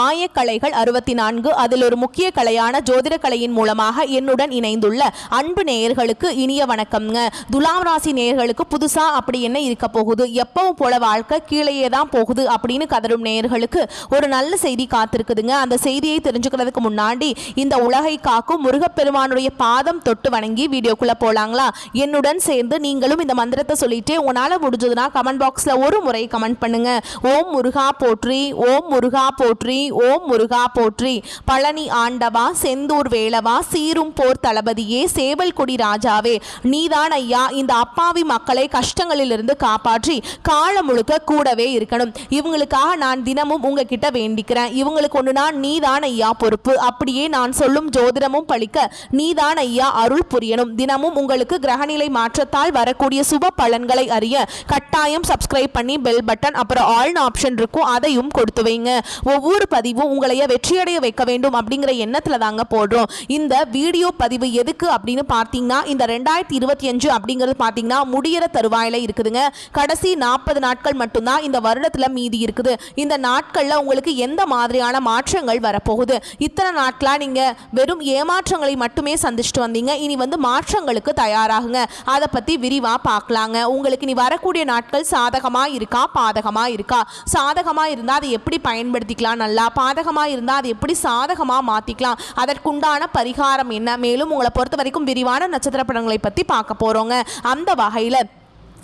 ஆயக்கலைகள் 64 அதில் ஒரு முக்கிய கலையான ஜோதிட கலையின் மூலமாக என்னுடன் இணைந்துள்ள அன்பு நேயர்களுக்கு இனிய வணக்கம்ங்க. துலாம் ராசி நேயர்களுக்கு புதுசா அப்படி என்ன இருக்க போகுது, எப்பவும் போல வாழ்க்கை கீழேயே தான் போகுது அப்படின்னு கதரும் நேயர்களுக்கு ஒரு நல்ல செய்தி காத்திருக்குதுங்க. அந்த செய்தியை தெரிஞ்சுக்கிறதுக்கு முன்னாடி இந்த உலகை காக்கும் முருகப்பெருமானுடைய பாதம் தொட்டு வணங்கி வீடியோக்குள்ள போலாங்களா? என்னுடன் சேர்ந்து நீங்களும் இந்த மந்திரத்தை சொல்லிட்டு உன்னால முடிஞ்சதுன்னா கமெண்ட் பாக்ஸ்ல ஒரு முறை கமெண்ட் பண்ணுங்க. ஓம் முருகா போற்றி, ஓம் முருகா போற்றி, ஓம் முருகா போற்றி. பழனி ஆண்டவா, செந்தூர் வேளவா, சீரும் போர் தளபதியே, சேவல் கொடி ராஜாவே, நீதான் ஐயா இந்த அப்பாவி மக்களை கஷ்டங்களிலிருந்து காப்பாற்றி காலம் முழுக்க கூடவே இருக்கணும். இவங்களுக்காக நான் தினமும் உங்ககிட்ட வேண்டிக்கிறேன். இவங்களுக்கு ஒண்ணுனா நீதான் ஐயா பொறுப்பு. அப்படியே நான் சொல்லும் ஜோதிடமும் பழிக்க நீதான் ஐயா அருள் புரியணும். தினமும் உங்களுக்கு கிரகநிலை மாற்றத்தால் வரக்கூடிய சுப பலன்களை அறிய கட்டாயம் சப்ஸ்கிரைப் பண்ணி பெல் பட்டன் அப்புறம் ஆல் ஆப்ஷன் இருக்கும், அதையும் கொடுத்து வைங்க. ஒவ்வொரு பதிவும் உங்களைய வெற்றியடைய வைக்க வேண்டும் அப்படிங்கிற எண்ணத்துல தாங்க போடுறோம். இந்த வீடியோ பதிவு எதுக்கு அப்படின்னு பார்த்தீங்கன்னா, இந்த 2025 அப்படிங்கிறது பார்த்தீங்கன்னா முடிகிற தருவாயில இருக்குதுங்க. கடைசி 40 நாட்கள் மட்டும்தான் இந்த வருடத்துல மீதி இருக்குது. இந்த நாட்கள்ல உங்களுக்கு எந்த மாதிரியான மாற்றங்கள் வரப்போகுது? இத்தனை நாட்களா நீங்க வெறும் ஏமாற்றங்களை மட்டுமே சந்திச்சுட்டு வந்தீங்க. இனி மாற்றங்களுக்கு தயாராகுங்க. அதை பத்தி விரிவா பார்க்கலாங்க. உங்களுக்கு இனி வரக்கூடிய நாட்கள் சாதகமா இருக்கா, பாதகமா இருக்கா? சாதகமா இருந்தா அதை எப்படி பயன்படுத்திக்கலாம் நல்லா, பாதகமா இருந்தா அதை எப்படி சாதகமா மாத்திக்கலாம், அதற்குண்டான பரிகாரம் என்ன, மேலும் உங்களை பொறுத்த வரைக்கும் விரிவான நட்சத்திர படங்களை பத்தி பார்க்க போறோங்க. அந்த வகையில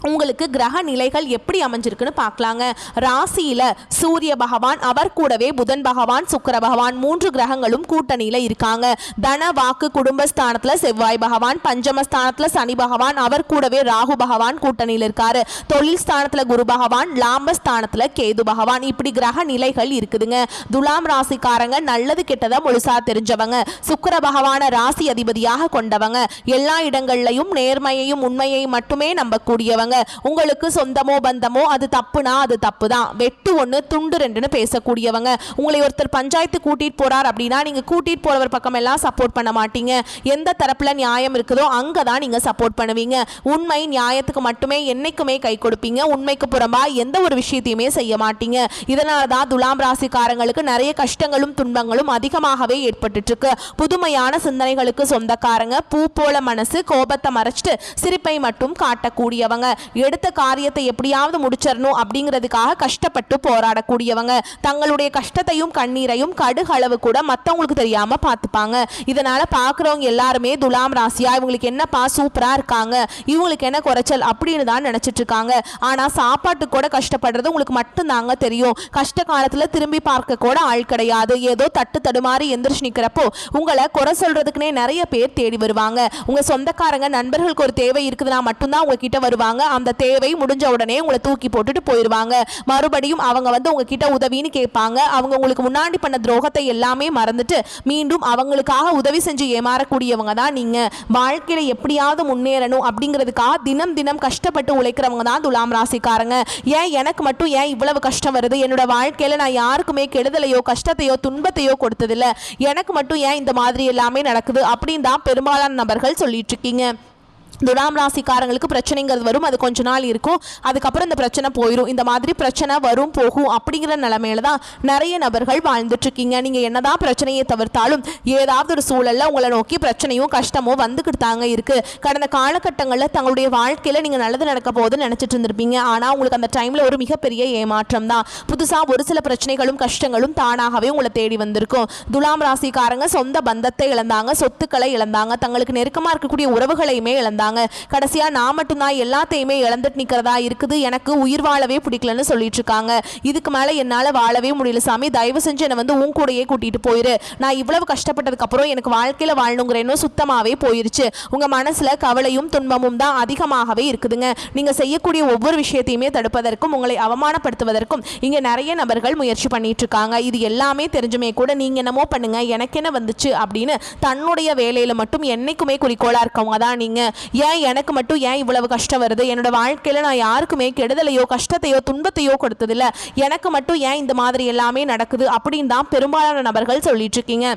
உங்களுக்கு கிரக நிலைகள் எப்படி அமைஞ்சிருக்குன்னு பார்க்கலாங்க. ராசியில சூரிய பகவான், அவர் கூடவே புதன் பகவான், சுக்கிர பகவான், 3 கிரகங்களும் கூட்டணியில இருக்காங்க. தன வாக்கு குடும்பஸ்தானத்துல செவ்வாய் பகவான், பஞ்சமஸ்தானத்துல சனி பகவான், அவர் கூடவே ராகு பகவான் கூட்டணியில இருக்காரு. தொழில் ஸ்தானத்துல குரு பகவான், லாபஸ்தானத்துல கேது பகவான். இப்படி கிரக நிலைகள் இருக்குதுங்க. துலாம் ராசிக்காரங்க நல்லது கெட்டதை முழுசா தெரிஞ்சவங்க, சுக்கிர பகவான ராசி அதிபதியாக கொண்டவங்க, எல்லா இடங்கள்லையும் நேர்மையையும் உண்மையை மட்டுமே நம்பக்கூடியவங்க. உங்களுக்கு சொந்தமோ பந்தமோ அது தப்புனா அது தப்பு தான், வெட்டு ஒன்று துண்டு ரெண்டுன்னு பேசக்கூடியவங்க. உங்களை ஒருத்தர் பஞ்சாயத்து கூட்டிட்டு போறார் அப்படின்னா நீங்க கூட்டிட்டு போறவர் பக்கம் எல்லாம் சப்போர்ட் பண்ண மாட்டீங்க. எந்த தரப்புல நியாயம் இருக்குதோ அங்கதான் நீங்க சப்போர்ட் பண்ணுவீங்க. உண்மை நியாயத்துக்கு மட்டுமே என்னைக்குமே கை கொடுப்பீங்க. உண்மைக்கு புறம்பா எந்த ஒரு விஷயத்தையுமே செய்ய மாட்டீங்க. இதனாலதான் துலாம் ராசிக்காரங்களுக்கு நிறைய கஷ்டங்களும் துன்பங்களும் அதிகமாகவே ஏற்பட்டு இருக்கு. புதுமையான சிந்தனைகளுக்கு சொந்தக்காரங்க, பூ போல மனசு, கோபத்தை மறைச்சிட்டு சிரிப்பை மட்டும் காட்டக்கூடியவங்க, எடுத்த காரியத்தை எப்படியாவது முடிச்சிடணும் அப்படிங்கிறதுக்காக கஷ்டப்பட்டு போராடக்கூடியவங்க, தங்களுடைய கஷ்டத்தையும் கண்ணீரையும் கடுகளவு கூட மற்றவங்களுக்கு தெரியாம பார்த்துப்பாங்க. இதனால பார்க்குறவங்க எல்லாருமே துலாம் ராசியா இவங்களுக்கு என்னப்பா சூப்பரா இருக்காங்க, இவங்களுக்கு என்ன குறைச்சல் அப்படின்னு தான் நினைச்சிட்டு இருக்காங்க. ஆனா சாப்பாட்டு கூட கஷ்டப்படுறது உங்களுக்கு மட்டும்தாங்க தெரியும். கஷ்ட காலத்துல திரும்பி பார்க்க கூட ஆள் கிடையாது. ஏதோ தட்டு தடுமாறி எந்திரிச்சு நிக்கிறப்போ உங்களை குறை சொல்றதுக்குன்னே நிறைய பேர் தேடி வருவாங்க. உங்க சொந்தக்காரங்க நண்பர்களுக்கு ஒரு தேவை இருக்குதுன்னா மட்டும்தான் உங்ககிட்ட வருவாங்க. அந்த தேவை முடிஞ்ச உடனே உங்களை தூக்கி போட்டுட்டு போயிடுவாங்க. மறுபடியும் அவங்க உங்ககிட்ட உதவின்னு கேட்பாங்க. அவங்க உங்களுக்கு முன்னாடி பண்ண துரோகத்தை எல்லாமே மறந்துட்டு மீண்டும் அவங்களுக்காக உதவி செஞ்சு ஏமாறக்கூடியவங்க தான் நீங்க. வாழ்க்கையில எப்படியாவது முன்னேறணும் அப்படிங்கிறதுக்காக தினம் தினம் கஷ்டப்பட்டு உழைக்கிறவங்க தான் துலாம் ராசிக்காரங்க. ஏன் எனக்கு மட்டும் ஏன் இவ்வளவு கஷ்டம் வருது, என்னோட வாழ்க்கையில நான் யாருக்குமே கெடுதலையோ கஷ்டத்தையோ துன்பத்தையோ கொடுத்ததில்ல, எனக்கு மட்டும் ஏன் இந்த மாதிரி எல்லாமே நடக்குது அப்படின்னு தான் பெரும்பாலான நபர்கள் சொல்லிட்டு இருக்கீங்க. துலாம் ராசிக்காரங்களுக்கு பிரச்சனைங்கிறது வரும், அது கொஞ்ச நாள் இருக்கும், அதுக்கப்புறம் இந்த பிரச்சனை போயிடும். இந்த மாதிரி பிரச்சனை வரும் போகும் அப்படிங்கிற நிலைமையில தான் நிறைய நபர்கள் வாழ்ந்துட்டு இருக்கீங்க. நீங்க என்னதான் பிரச்சனையை தவிர்த்தாலும் ஏதாவது ஒரு சூழல்ல உங்களை நோக்கி பிரச்சனையும் கஷ்டமோ வந்துக்கிட்டு தாங்க இருக்கு. கடந்த காலகட்டங்களில் தங்களுடைய வாழ்க்கையில நீங்க நல்லது நடக்க போகுதுன்னு நினைச்சிட்டு இருந்திருப்பீங்க. ஆனா உங்களுக்கு அந்த டைம்ல ஒரு மிகப்பெரிய ஏமாற்றம் தான். புதுசா ஒரு சில பிரச்சனைகளும் கஷ்டங்களும் தானாகவே உங்களை தேடி வந்திருக்கும். துலாம் ராசிக்காரங்க சொந்த பந்தத்தை இழந்தாங்க, சொத்துக்களை இழந்தாங்க, தங்களுக்கு நெருக்கமா இருக்கக்கூடிய உறவுகளையுமே இழந்தாங்க. கடைசியா நான் மட்டும்தான் எல்லாத்தையுமே இழந்துட்டு நிக்கிறதா இருக்குது, எனக்கு உயிர் வாழவே பிடிக்கலன்னு சொல்லிட்டு இருக்காங்க. இதுக்கு மேல என்னால வாழவே முடியல சாமி, தயவு செஞ்சு என்னை உன் கூடயே கூட்டிட்டு போயிரு, நான் இவ்வளவு கஷ்டப்பட்டதுக்கு அப்புறம் எனக்கு வாழ்க்கையில வாழணுங்கிறேன்னு சுத்தமாவே போயிருச்சு. உங்க மனசுல கவலையும் துன்பமும் தான் அதிகமாகவே இருக்குதுங்க. நீங்க செய்யக்கூடிய ஒவ்வொரு விஷயத்தையுமே தடுப்பதற்கும் உங்களை அவமானப்படுத்துவதற்கும் இங்க நிறைய நபர்கள் முயற்சி பண்ணிட்டு இருக்காங்க. இது எல்லாமே தெரிஞ்சுமே கூட நீங்க என்னமோ பண்ணுங்க எனக்கு என்ன வந்துச்சு அப்படின்னு தன்னுடைய வேலையில மட்டும் என்னைக்குமே குறிக்கோளா இருக்கவங்க தான் நீங்க. ஏன் எனக்கு மட்டும் ஏன் இவ்வளவு கஷ்டம் வருது, என்னோட வாழ்க்கையில நான் யாருக்குமே கெடுதலையோ கஷ்டத்தையோ துன்பத்தையோ கொடுத்ததில்ல, எனக்கு மட்டும் ஏன் இந்த மாதிரி எல்லாமே நடக்குது அப்படின்னு தான் பெரும்பாலான நபர்கள் சொல்லிட்டு இருக்கீங்க.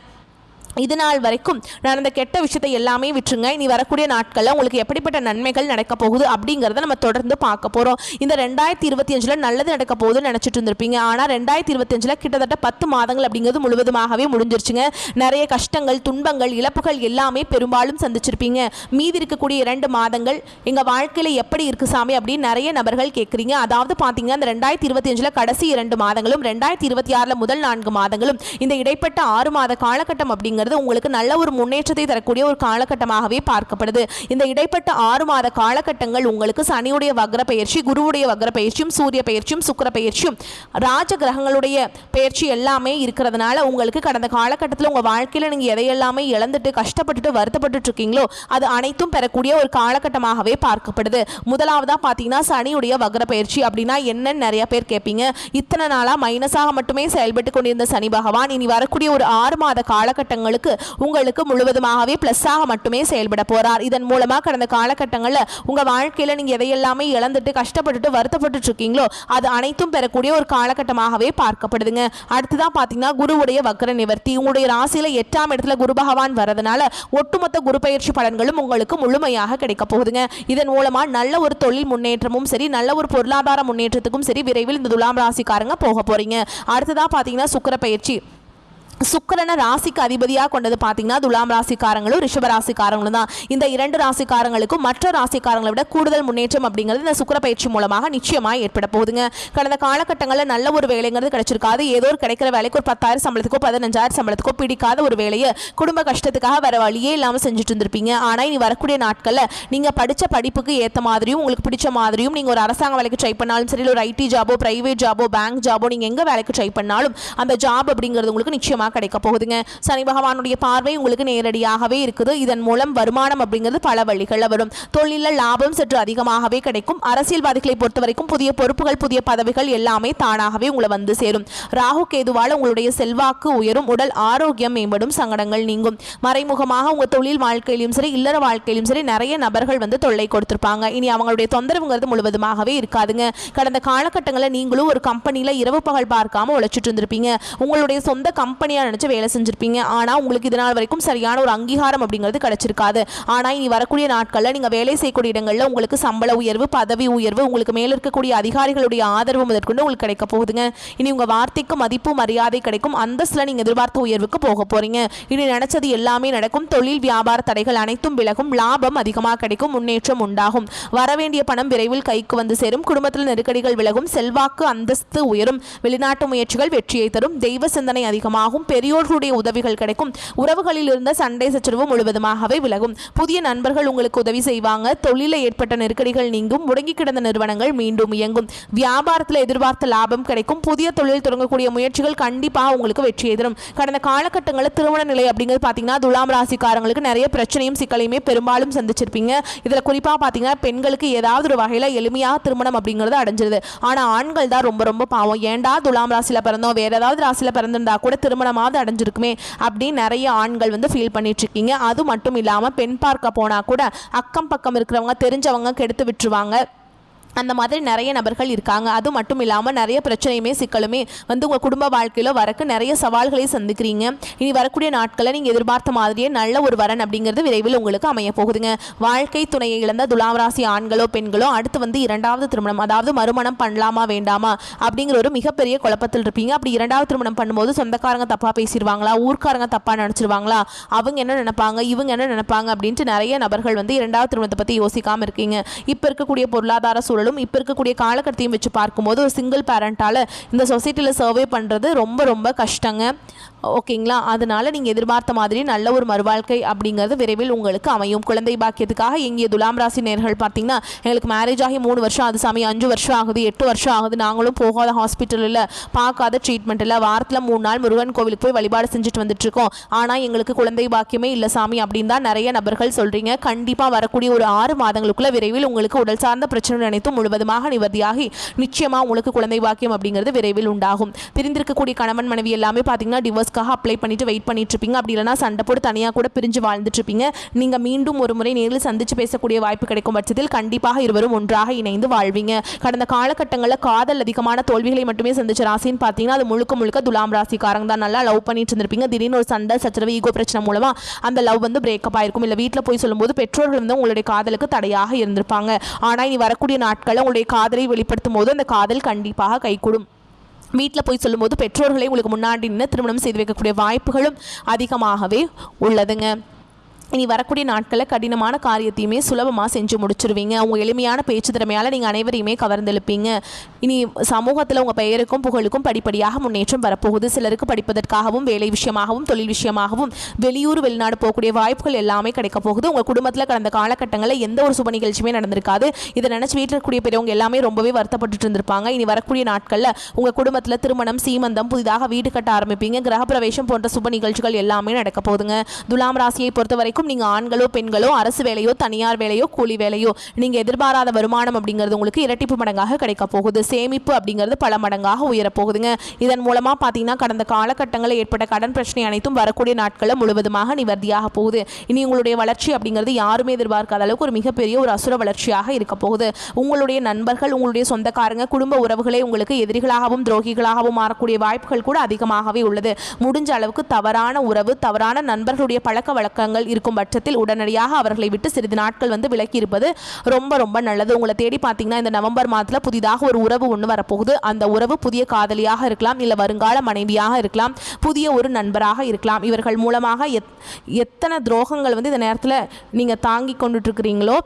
இது நாள் வரைக்கும் நடந்த கெட்ட விஷயத்தை எல்லாமே விட்டுருங்க. இனி வரக்கூடிய நாட்களில் உங்களுக்கு எப்படிப்பட்ட நன்மைகள் நடக்க போகுது அப்படிங்கிறத நம்ம தொடர்ந்து பார்க்க போகிறோம். இந்த 2025 நல்லது நடக்க போகுதுன்னு நினச்சிட்டு இருந்திருப்பீங்க. ஆனால் 2025 கிட்டத்தட்ட 10 மாதங்கள் அப்படிங்கிறது முழுவதுமாகவே முடிஞ்சிருச்சுங்க. நிறைய கஷ்டங்கள், துன்பங்கள், இழப்புகள் எல்லாமே பெரும்பாலும் சந்திச்சிருப்பீங்க. மீதி இருக்கக்கூடிய 2 மாதங்கள் எங்கள் வாழ்க்கையில் எப்படி இருக்கு சாமி அப்படின்னு நிறைய நபர்கள் கேட்குறீங்க. அதாவது பார்த்தீங்கன்னா இந்த 2025 கடைசி 2 மாதங்களும் 2026 முதல் 4 மாதங்களும் இந்த இடைப்பட்ட 6 மாத காலகட்டம் அப்படிங்கிறது உங்களுக்கு நல்ல ஒரு முன்னேற்றத்தை தரக்கூடிய ஒரு காலகட்டமாகவே பார்க்கப்படுது. இந்த இடைப்பட்ட 6 மாத காலகட்டங்கள் உங்களுக்கு சனியுடைய வக்ர பயிற்சி, குருவுடைய வக்ர பயிற்சியும், சூரிய பயிற்சியும், சுக்கிர பயிற்சியும், ராஜ கிரகங்களுடைய பயிற்சி எல்லாமே இருக்கிறதுனால உங்களுக்கு கடந்த காலகட்டத்தில் உங்கள் வாழ்க்கையில் நீங்கள் எதையெல்லாமே இழந்துட்டு கஷ்டப்பட்டுட்டு வருத்தப்பட்டு இருக்கீங்களோ அது அனைத்தும் பெறக்கூடிய ஒரு காலகட்டமாகவே பார்க்கப்படுது. முதலாவதாக பார்த்தீங்கன்னா சனியுடைய வக்ர பயிற்சி அப்படின்னா என்னன்னு நிறைய பேர் கேட்பீங்க. இத்தனை நாளாக மைனஸாக மட்டுமே செயல்பட்டு கொண்டிருந்த சனி பகவான் இனி வரக்கூடிய ஒரு 6 மாத காலகட்டங்கள் உங்களுக்கு முழுவதுமாகவே பிளஸ்ஸாக மட்டுமே செயல்பட போறார். இதன் மூலமா கடந்த காலகட்டங்களில் உங்க வாழ்க்கையில நீங்க எதையெல்லாமே இழந்துட்டு கஷ்டப்பட்டுட்டு வருத்தப்பட்டு இருக்கீங்களோ அது அனைத்தும் பெறக்கூடிய ஒரு காலகட்டமாகவே பார்க்கப்படுதுங்க. அடுத்ததான் பாத்தீங்கன்னா குருவுடைய வக்ர நிவர்த்தி. உங்களுடைய ராசியில 8ஆம் இடத்துல குரு பகவான் வரதுனால ஒட்டுமொத்த குரு பயிற்சி பலன்களும் உங்களுக்கு முழுமையாக கிடைக்க போகுதுங்க. இதன் மூலமா நல்ல ஒரு தொழில் முன்னேற்றமும் சரி, நல்ல ஒரு பொருளாதார முன்னேற்றத்துக்கும் சரி விரைவில் இந்த துலாம் ராசிக்காரங்க போக போறீங்க. அடுத்ததா பாத்தீங்கன்னா சுக்கிர பயிற்சி. சுக்கிரனை ராசிக்கு அதிபதியாக கொண்டது பார்த்தீங்கன்னா துலாம் ராசிக்காரங்களும் ரிஷப ராசிக்காரங்களும் தான். இந்த 2 ராசிக்காரங்களுக்கும் மற்ற ராசிக்காரங்களை விட கூடுதல் முன்னேற்றம் அப்படிங்கிறது இந்த சுக்கிர பயிற்சி மூலமாக நிச்சயமாக ஏற்பட போகுதுங்க. கடந்த காலகட்டங்களில் நல்ல ஒரு வேலைங்கிறது கிடைச்சிருக்காது. ஏதோ ஒரு கிடைக்கிற வேலைக்கு ஒரு 10,000 சம்பளத்துக்கோ 15,000 சம்பளத்துக்கோ பிடிக்காத ஒரு வேலையை குடும்ப கஷ்டத்துக்காக வேற வழியே இல்லாமல் செஞ்சுட்டு இருந்திருப்பீங்க. ஆனால் இனி வரக்கூடிய நாட்களில் நீங்கள் படித்த படிப்புக்கு ஏற்ற மாதிரியும் உங்களுக்கு பிடிச்ச மாதிரியும் நீங்கள் ஒரு அரசாங்க வேலைக்கு ட்ரை பண்ணாலும் சரி, ஒரு ஐடி ஜாபோ, பிரைவேட் ஜாபோ, பேங்க் ஜாபோ, நீங்கள் எங்கே வேலைக்கு ட்ரை பண்ணாலும் அந்த ஜாப் அப்படிங்கிறது உங்களுக்கு நிச்சயமாக கிடைக்க போகுதுங்க. சனி பகவானுடைய பார்வை உங்களுக்கு நேரடியாகவே இருக்குது. இதன் மூலம் வருமானம் அப்படிங்கிறது பல வழிகளில் வரும். தொழிலில் லாபம் சற்று அதிகமாகவே கிடைக்கும். அரசியல்வாதிகளை பொறுத்த வரைக்கும் புதிய பொறுப்புகள், புதிய பதவிகள் எல்லாமே தானாகவே உங்களை வந்து சேரும். ராகு கேதுவால உங்களுடைய செல்வாக்கு உயரும், உடல் ஆரோக்கியம் மேம்படும், சங்கடங்கள் நீங்கும். மறைமுகமாக உங்க தொழில் வாழ்க்கையிலும் சரி, இல்லற வாழ்க்கையிலும் சரி நிறைய நபர்கள் வந்து தொல்லை கொடுத்திருப்பாங்க. இனி அவங்களுடைய தொந்தரவுங்கிறது முழுவதுமாகவே இருக்காதுங்க. கடந்த காலகட்டங்களில் நீங்களும் ஒரு கம்பெனியில் இரவு பகல் பார்க்காம உழைச்சிட்டு இருந்திருப்பீங்க. உங்களுடைய சொந்த கம்பெனியா நினைச்சு வேலை செஞ்சிருப்பீங்க. ஆனால் உங்களுக்கு இதனால் வரைக்கும் சரியான ஒரு அங்கீகாரம் அப்படிங்கிறது கிடைச்சிருக்காது. ஆனால் இனி வரக்கூடிய நாட்களில் நீங்கள் வேலை செய்யக்கூடிய இடங்களில் உங்களுக்கு சம்பள உயர்வு, பதவி உயர்வு, உங்களுக்கு மேலே இருக்கக்கூடிய அதிகாரிகளுடைய ஆதரவு முதற்கொண்டு உங்களுக்கு கிடைக்க போகுதுங்க. இனி உங்கள் வார்த்தைக்கு மதிப்பு மரியாதை கிடைக்கும். அந்தஸ்தில் நீங்கள் எதிர்பார்த்த உயர்வுக்கு போக போறீங்க. இனி நினைச்சது எல்லாமே நடக்கும். தொழில் வியாபார தடைகள் அனைத்தும் விலகும். லாபம் அதிகமாக கிடைக்கும். முன்னேற்றம் உண்டாகும். வரவேண்டிய பணம் விரைவில் கைக்கு வந்து சேரும். குடும்பத்தில் நெருக்கடிகள் விலகும். செல்வாக்கு அந்தஸ்து உயரும். வெளிநாட்டு முயற்சிகள் வெற்றியை தரும். தெய்வ சிந்தனை அதிகமாகும். பெரியோர்களுடைய உதவிகள் கிடைக்கும். உறவுகளில் இருந்த சண்டை சச்சரவு முழுவதுமாகவே விலகும். புதிய நண்பர்கள் உங்களுக்கு உதவி செய்வாங்க. தொழிலில் ஏற்பட்ட நெருக்கடிகள் நீங்கும். முடங்கி கிடந்த நிறுவனங்கள் மீண்டும் இயங்கும். வியாபாரத்தில் எதிர்பார்த்த லாபம் கிடைக்கும். புதிய தொழில் தொடங்கக்கூடிய முயற்சிகள் கண்டிப்பாக உங்களுக்கு வெற்றியை தரும். கடந்த காலகட்டங்களில் திருமண நிலை அப்படிங்கிறது பார்த்தீங்கன்னா துலாம் ராசிக்காரங்களுக்கு நிறைய பிரச்சனையும் சிக்கலையுமே பெரும்பாலும் சந்திச்சிருப்பீங்க. இதில் குறிப்பாக பார்த்தீங்கன்னா பெண்களுக்கு ஏதாவது ஒரு வகையில் எளிமையாக திருமணம் அப்படிங்கிறது அடைஞ்சிருது. ஆனால் ஆண்கள் தான் ரொம்ப ரொம்ப பாவம். ஏண்டா துலாம் ராசியில் பிறந்தோம், வேற ஏதாவது ராசியில் பிறந்திருந்தா கூட திருமணமாவது அடைஞ்சிருக்குமே அப்படின்னு நிறைய ஆண்கள் வந்து ஃபீல் பண்ணிட்டு இருக்கீங்க. அது மட்டும் இல்லாமல் பெண் பார்க்க போனால் கூட அக்கம் பக்கம் இருக்கிறவங்க தெரிஞ்சவங்க கெடுத்து விட்டுருவாங்க. அந்த மாதிரி நிறைய நபர்கள் இருக்காங்க. அது மட்டும் இல்லாமல் நிறைய பிரச்சனையுமே சிக்கலுமே வந்து உங்கள் குடும்ப வாழ்க்கையில் வரக்கு நிறைய சவால்களை சந்திக்கிறீங்க. இனி வரக்கூடிய நாட்களில் நீங்கள் எதிர்பார்த்த மாதிரியே நல்ல ஒரு வரன் அப்படிங்கிறது விரைவில் உங்களுக்கு அமைய போகுதுங்க. வாழ்க்கை துணையை இழந்த துலாம் ராசி ஆண்களோ பெண்களோ அடுத்து வந்து 2வது திருமணம், அதாவது மறுமணம் பண்ணலாமா வேண்டாமா அப்படிங்கிற ஒரு மிகப்பெரிய குழப்பத்தில் இருப்பீங்க. அப்படி 2வது திருமணம் பண்ணும்போது சொந்தக்காரங்க தப்பாக பேசிடுவாங்களா, ஊர்க்காரங்க தப்பாக நினச்சிருவாங்களா, அவங்க என்ன நினைப்பாங்க, இவங்க என்ன நினைப்பாங்க அப்படின்ட்டு நிறைய நபர்கள் வந்து 2வது திருமணத்தை பற்றி யோசிக்காமல் இருக்கீங்க. இப்போ இருக்கக்கூடிய பொருளாதார சூழல் இப்போ இருக்கக்கூடிய காலகட்டத்தையும் வச்சு பார்க்கும்போது ஒரு சிங்கிள் பேரண்டால் இந்த சொசைட்டியில் சர்வே பண்ணுறது ரொம்ப ரொம்ப கஷ்டங்க. ஓகேங்களா? அதனால நீங்கள் எதிர்பார்த்த மாதிரி நல்ல ஒரு மறுவாழ்க்கை அப்படிங்கிறது விரைவில் உங்களுக்கு அமையும். குழந்தை பாக்கியத்துக்காக எங்கிய துலாம் ராசி நேர்கள் பார்த்தீங்கன்னா எங்களுக்கு மேரேஜ் ஆகி 3 வருஷம் ஆகுது சாமி, 5 வருஷம் ஆகுது, 8 வருஷம் ஆகுது, நாங்களும் போகாத ஹாஸ்பிட்டலில் பார்க்காத ட்ரீட்மெண்ட் இல்லை, வாரத்தில் 3 நாள் முருகன் கோவிலுக்கு போய் வழிபாடு செஞ்சுட்டு வந்துட்டு இருக்கோம், ஆனால் எங்களுக்கு குழந்தை பாக்கியமே இல்லை சாமி அப்படின்னு தான் நிறைய நபர்கள் சொல்கிறீங்க. கண்டிப்பாக வரக்கூடிய ஒரு 6 மாதங்களுக்குள்ள விரைவில் உங்களுக்கு உடல் சார்ந்த பிரச்சனை நினைத்து முழுவதுமாக நிவர்த்தியாகி நிச்சயமா உங்களுக்கு குழந்தை பாக்கியம் அப்படிங்கிறது விரைவில் உண்டாகும். பிரிந்திருக்கக்கூடிய கணவன் மனைவி எல்லாமே பார்த்தீங்கன்னா டிவோர்ஸ்க்காக அப்ளை பண்ணிட்டு வெயிட் பண்ணிட்டு இருப்பீங்க. அப்படி இல்லைனா சண்டை போட்டு தனியாக கூட பிரிஞ்சு வாழ்ந்துட்டு இருப்பீங்க. நீங்க மீண்டும் ஒரு முறை நேரில் சந்திச்சு பேசக்கூடிய வாய்ப்பு கிடைக்கும் பட்சத்தில் கண்டிப்பாக இருவரும் ஒன்றாக இணைந்து வாழ்வீங்க. கடந்த காலகட்டங்களில் காதல் அதிகமான தோல்விகளை மட்டுமே சந்திச்ச ராசின்னு பார்த்தீங்கன்னா அது முழுக்க முழுக்க துலாம் ராசிக்காரங்க தான். நல்லா லவ் பண்ணிட்டு இருந்திருப்பீங்க. திடீர்னு ஒரு சண்டை சச்சரவு ஈகோ பிரச்சனை மூலமா அந்த லவ் வந்து பிரேக்கப் ஆயிருக்கும். இல்லை வீட்டில் போய் சொல்லும்போது பெற்றோர்கள் வந்து உங்களுடைய காதலுக்கு தடையாக இருந்திருப்பாங்க. ஆனால் இனி வரக்கூடிய நாட்களில் உங்களுடைய காதலை வெளிப்படுத்தும் போது அந்த காதல் கண்டிப்பாக கைகூடும். வீட்டில் போய் சொல்லும்போது பெற்றோர்களை உங்களுக்கு முன்னாடி நின்று திருமணம் செய்து வைக்கக்கூடிய வாய்ப்புகளும் அதிகமாகவே உள்ளதுங்க. இனி வரக்கூடிய நாட்களில் கடினமான காரியத்தையுமே சுலபமாக செஞ்சு முடிச்சிருவீங்க. உங்கள் எளிமையான பேச்சு திறமையால் நீங்கள் அனைவரையுமே கவர்ந்தெழுப்பீங்க. இனி சமூகத்தில் உங்கள் பெயருக்கும் புகழுக்கும் படிப்படியாக முன்னேற்றம் வரப்போகுது. சிலருக்கு படிப்பதற்காகவும் வேலை விஷயமாகவும் தொழில் விஷயமாகவும் வெளியூர் வெளிநாடு போகக்கூடிய வாய்ப்புகள் எல்லாமே கிடைக்க போகுது. உங்கள் குடும்பத்தில் கடந்த காலகட்டங்களில் எந்த ஒரு சுப நிகழ்ச்சியுமே நடந்திருக்காது. இதை நினச்சி வீட்டில் இருக்கக்கூடிய பெரியவங்க எல்லாமே ரொம்பவே வருத்தப்பட்டு இருந்திருப்பாங்க. இனி வரக்கூடிய நாட்களில் உங்கள் குடும்பத்தில் திருமணம் சீமந்தம் புதிதாக வீடு கட்ட ஆரம்பிப்பீங்க. கிரகப்பிரவேசம் போன்ற சுப நிகழ்ச்சிகள் எல்லாமே நடக்க போகுதுங்க. துலாம் ராசியை பொறுத்த வரைக்கும் நீங்க ஆண்களோ பெண்களோ அரசு வேலையோ தனியார் வேலையோ கூலி வேலையோ நீங்க எதிர்பாராத வருமானம் அப்படிங்கிறது உங்களுக்கு இரட்டிப்பு மடங்காக கிடைக்க போகுது. சேமிப்பு அப்படிங்கிறது பல மடங்காக உயரப்போகுதுங்க. இதன் மூலமா பாத்தீங்கன்னா கடந்த காலகட்டங்களில் ஏற்பட்ட கடன் பிரச்சனை அனைத்தும் வரக்கூடிய நாட்களில் முழுவதுமாக நிவர்த்தியாக போகுது. இனி உங்களுடைய வளர்ச்சி அப்படிங்கிறது யாருமே எதிர்பார்க்காத அளவுக்கு ஒரு மிகப்பெரிய ஒரு அசுர வளர்ச்சியாக இருக்க போகுது. உங்களுடைய நண்பர்கள் உங்களுடைய சொந்தக்காரங்க குடும்ப உறவுகளே உங்களுக்கு எதிரிகளாகவும் துரோகிகளாகவும் மாறக்கூடிய வாய்ப்புகள் கூட அதிகமாகவே உள்ளது. முடிஞ்ச அளவுக்கு தவறான உறவு தவறான நண்பர்களுடைய பழக்க வழக்கங்கள் இருக்கும் பட்சத்தில் உடனடியாக அவர்களை விட்டு சிறிது நாட்கள் வந்து விலக்கி இருப்பது ரொம்ப ரொம்ப நல்லது. உங்களை தேடி பார்த்தீங்கன்னா இந்த நவம்பர் மாதத்தில் புதிதாக ஒரு உறவு ஒன்று வரப்போகுது. அந்த உறவு புதிய காதலியாக இருக்கலாம், இல்லை வருங்கால மனைவியாக இருக்கலாம், புதிய ஒரு நண்பராக இருக்கலாம். இவர்கள் மூலமாக எத்தனை துரோகங்கள் வந்து இந்த நேரத்தில் நீங்கள் தாங்கி கொண்டுட்டு இருக்கிறீங்களோ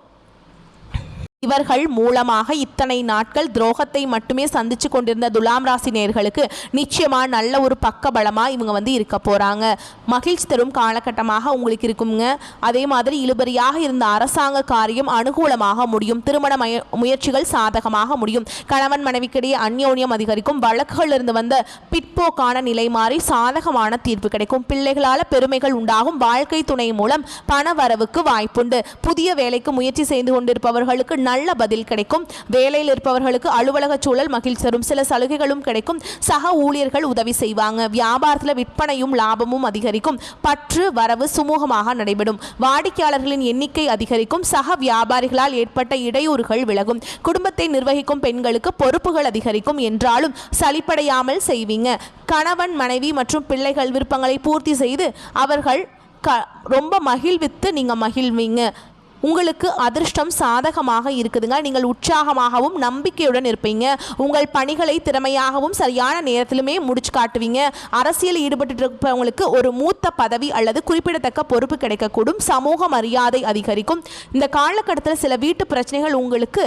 இவர்கள் மூலமாக இத்தனை நாட்கள் துரோகத்தை மட்டுமே சந்திச்சு கொண்டிருந்த துலாம் ராசி நேயர்களுக்கு நிச்சயமா நல்ல ஒரு பக்க பலமா இவங்க வந்து இருக்க போறாங்க. மகிழ்ச்சி தரும் காலகட்டமாக உங்களுக்கு இருக்குங்க. அதே மாதிரி இழுபறியாக இருந்த அரசாங்க காரியம் அனுகூலமாக முடியும். திருமண முயற்சிகள் சாதகமாக முடியும். கணவன் மனைவிக்கிடையே அந்யோன்யம் அதிகரிக்கும். வழக்குகள் இருந்து வந்த பிற்போக்கான நிலை மாறி சாதகமான தீர்ப்பு கிடைக்கும். பிள்ளைகளால் பெருமைகள் உண்டாகும். வாழ்க்கை துணை மூலம் பண வரவுக்கு வாய்ப்புண்டு. புதிய வேலைக்கு முயற்சி செய்து கொண்டிருப்பவர்களுக்கு நல்ல பதில் கிடைக்கும். வேலையில் இருப்பவர்களுக்கு அலுவலக சூழல் மகிழ்ச்சி தரும். சில சலுகைகளும் கிடைக்கும். சக ஊழியர்கள் உதவி செய்வாங்க. வியாபாரத்தில் விற்பனையும் லாபமும் அதிகரிக்கும். பற்று வரவு சுமூகமாக நடைபெறும். வாடிக்கையாளர்களின் எண்ணிக்கை அதிகரிக்கும். சக வியாபாரிகளால் ஏற்பட்ட இடையூறுகள் விலகும். குடும்பத்தை நிர்வகிக்கும் பெண்களுக்கு பொறுப்புகள் அதிகரிக்கும். என்றாலும் சலிப்படையாமல் செய்வீங்க. கணவன் மனைவி மற்றும் பிள்ளைகள் விருப்பங்களை பூர்த்தி செய்து அவர்கள் ரொம்ப மகிழ்வித்து நீங்க மகிழ்வீங்க. உங்களுக்கு அதிர்ஷ்டம் சாதகமாக இருக்குதுங்க. நீங்கள் உற்சாகமாகவும் நம்பிக்கையுடன் இருப்பீங்க. உங்கள் பணிகளை திறமையாகவும் சரியான நேரத்திலுமே முடிச்சு காட்டுவீங்க. அரசியல் ஈடுபட்டு இருப்பவங்களுக்கு ஒரு மூத்த பதவி அல்லது குறிப்பிடத்தக்க பொறுப்பு கிடைக்கக்கூடும். சமூக மரியாதை அதிகரிக்கும். இந்த காலகட்டத்தில் சில வீட்டு பிரச்சனைகள் உங்களுக்கு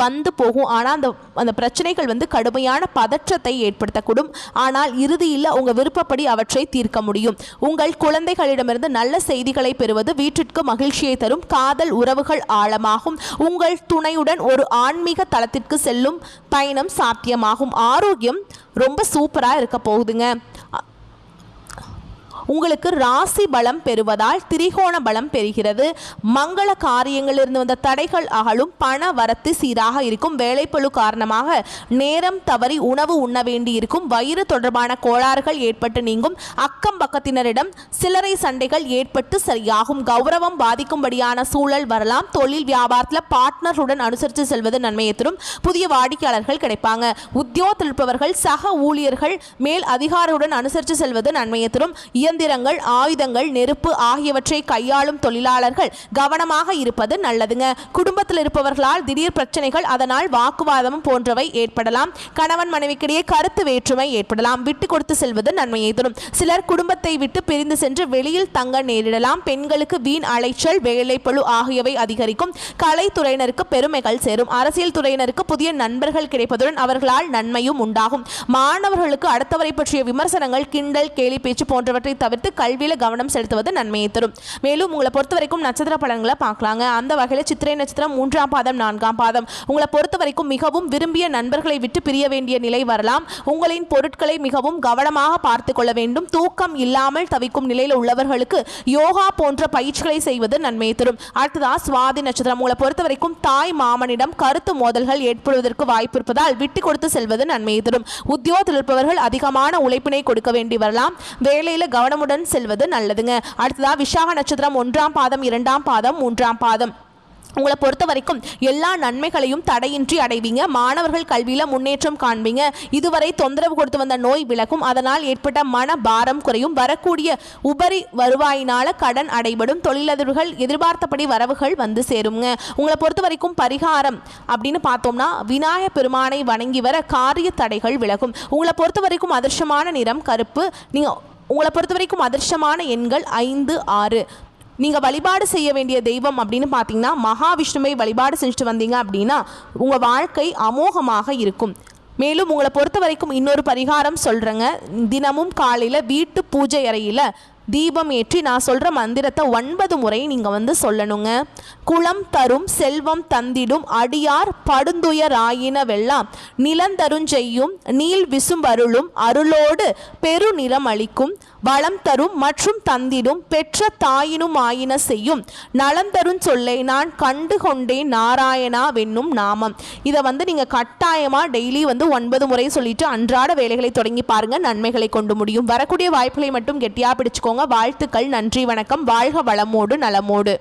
வந்து போகும். ஆனால் அந்த பிரச்சனைகள் வந்து கடுமையான பதற்றத்தை ஏற்படுத்தக்கூடும். ஆனால் இறுதியில் உங்கள் விருப்பப்படி அவற்றை தீர்க்க முடியும். உங்கள் குழந்தைகளிடமிருந்து நல்ல செய்திகளை பெறுவது வீட்டிற்கு மகிழ்ச்சியை தரும். காதல் உறவுகள் ஆழமாகும். உங்கள் துணையுடன் ஒரு ஆன்மீக தளத்திற்கு செல்லும் பயணம் சாத்தியமாகும். ஆரோக்கியம் ரொம்ப சூப்பராக இருக்க போகுதுங்க. உங்களுக்கு ராசி பலம் பெறுவதால் திரிகோண பலம் பெறுகிறது. மங்கள காரியங்களிலிருந்து வந்த தடைகள் அகலும். பண வரத்து சீராக இருக்கும். வேலைப்பளு காரணமாக நேரம் தவறி உணவு உண்ண வேண்டி இருக்கும். வயிறு தொடர்பான கோளாறுகள் ஏற்பட்டு நீங்கும். அக்கம் பக்கத்தினரிடம் சில்லறை சண்டைகள் ஏற்பட்டு சரியாகும். கௌரவம் பாதிக்கும்படியான சூழல் வரலாம். தொழில் வியாபாரத்தில் பார்ட்னருடன் அனுசரித்து செல்வது நன்மையை தரும். புதிய வாடிக்கையாளர்கள் கிடைப்பாங்க. உத்தியோகத்தில் இருப்பவர்கள் சக ஊழியர்கள் மேல் அதிகாரியுடன் அனுசரித்து செல்வது நன்மையை தரும். இயந்திரங்கள் ஆயுதங்கள் நெருப்பு ஆகியவற்றை கையாளும் தொழிலாளர்கள் கவனமாக இருப்பது நல்லதுங்க. குடும்பத்தில் இருப்பவர்களால் திடீர் பிரச்சனைகள் அதனால் வாக்குவாதம் போன்றவை ஏற்படலாம். கணவன் மனைவிக்கிடையே கருத்து வேற்றுமை ஏற்படலாம். விட்டு கொடுத்து செல்வது நன்மையை தரும். சிலர் குடும்பத்தை விட்டு பிரிந்து சென்று வெளியில் தங்க நேரிடலாம். பெண்களுக்கு வீண் அலைச்சல் வேலைப்பளு ஆகியவை அதிகரிக்கும். கலைத்துறையினருக்கு பெருமைகள் சேரும். அரசியல் துறையினருக்கு புதிய நண்பர்கள் கிடைப்பதுடன் அவர்களால் நன்மையும் உண்டாகும். மாணவர்களுக்கு அடுத்தவரை பற்றிய விமர்சனங்கள் கிண்டல் கேலி பேச்சு போன்றவற்றை ஆகியவற்றை தவிர்த்து கல்வியில கவனம் செலுத்துவது நன்மையை தரும். மேலும் உங்களை பொறுத்த வரைக்கும் நட்சத்திர பலன்களை பார்க்கலாங்க. அந்த வகையில் சித்திரை நட்சத்திரம் 3ஆம் பாதம் 4ஆம் பாதம் உங்களை பொறுத்த வரைக்கும் மிகவும் விரும்பிய நண்பர்களை விட்டு பிரிய வேண்டிய நிலை வரலாம். உங்களின் பொருட்களை மிகவும் கவனமாக பார்த்து கொள்ள வேண்டும். தூக்கம் இல்லாமல் தவிக்கும் நிலையில் உள்ளவர்களுக்கு யோகா போன்ற பயிற்சிகளை செய்வது நன்மையை தரும். அடுத்ததா சுவாதி நட்சத்திரம் உங்களை பொறுத்த வரைக்கும் தாய் மாமனிடம் கருத்து மோதல்கள் ஏற்படுவதற்கு வாய்ப்பு இருப்பதால் விட்டு கொடுத்து செல்வது நன்மையை தரும். உத்தியோகத்தில் இருப்பவர்கள் அதிகமான உழைப்பினை கொடுக்க வேண்டி வரலாம். வேலையில கவனமுடன் செல்வது நல்லதுங்க. அடுத்ததா விசாக நட்சத்திரம் 1ஆம் பாதம் 2ஆம் பாதம் 3ஆம் பாதம் உங்களை பொறுத்த வரைக்கும் எல்லா நன்மைகளையும் தடையின்றி அடைவீங்க. மாணவர்கள் கல்வியில முன்னேற்றம் காண்பீங்க. இதுவரை தொந்தரவு கொடுத்து வந்த நோய் விலகும். அதனால் ஏற்பட்ட மன பாரம் குறையும். வரக்கூடிய உபரி வருவாயினால கடன் அடைபடும். தொழிலதிபர்கள் எதிர்பார்த்தபடி வரவுகள் வந்து சேருங்க. உங்களை பொறுத்த வரைக்கும் பரிகாரம் அப்படின்னு பார்த்தோம்னா விநாயகர் பெருமானை வணங்கி வர காரிய தடைகள் விலகும். உங்களை பொறுத்த வரைக்கும் அதிர்ஷ்டமான நிறம் கருப்பு. உங்களை பொறுத்த வரைக்கும் அதிர்ஷ்டமான எண்கள் 5, 6. நீங்கள் வழிபாடு செய்ய வேண்டிய தெய்வம் அப்படின்னு பார்த்தீங்கன்னா மகாவிஷ்ணுவை வழிபாடு செஞ்சுட்டு வந்தீங்க அப்படின்னா உங்கள் வாழ்க்கை அமோகமாக இருக்கும். மேலும் உங்களை பொறுத்த வரைக்கும் இன்னொரு பரிகாரம் சொல்கிறேங்க. தினமும் காலையில் வீட்டு பூஜை அறையில் தீபம் ஏற்றி நான் சொல்கிற மந்திரத்தை 9 முறை நீங்கள் சொல்லணுங்க. குளம் தரும் செல்வம் தந்திடும் அடியார் படுந்துயராயின வெல்லாம் நிலந்தருஞ்செய்யும் நீள் விசும்பருளும் அருளோடு பெருநிறம் அளிக்கும் வளம் தரும் மற்றும் தந்திடும் பெற்ற தாயினும் ஆயின செய்யும் நலம் தரும் சொல்லை நான் கண்டு கொண்டேன் நாராயணா வென்னும் நாமம். இதை நீங்கள் கட்டாயமாக டெய்லி 9 முறை சொல்லிட்டு அன்றாட வேலைகளை தொடங்கி பாருங்க. நன்மைகளை கொண்டு முடியும். வரக்கூடிய வாய்ப்புகளை மட்டும் கெட்டியாக பிடிச்சுக்கோங்க. வாழ்த்துக்கள். நன்றி, வணக்கம். வாழ்க வளமோடு நலமோடு.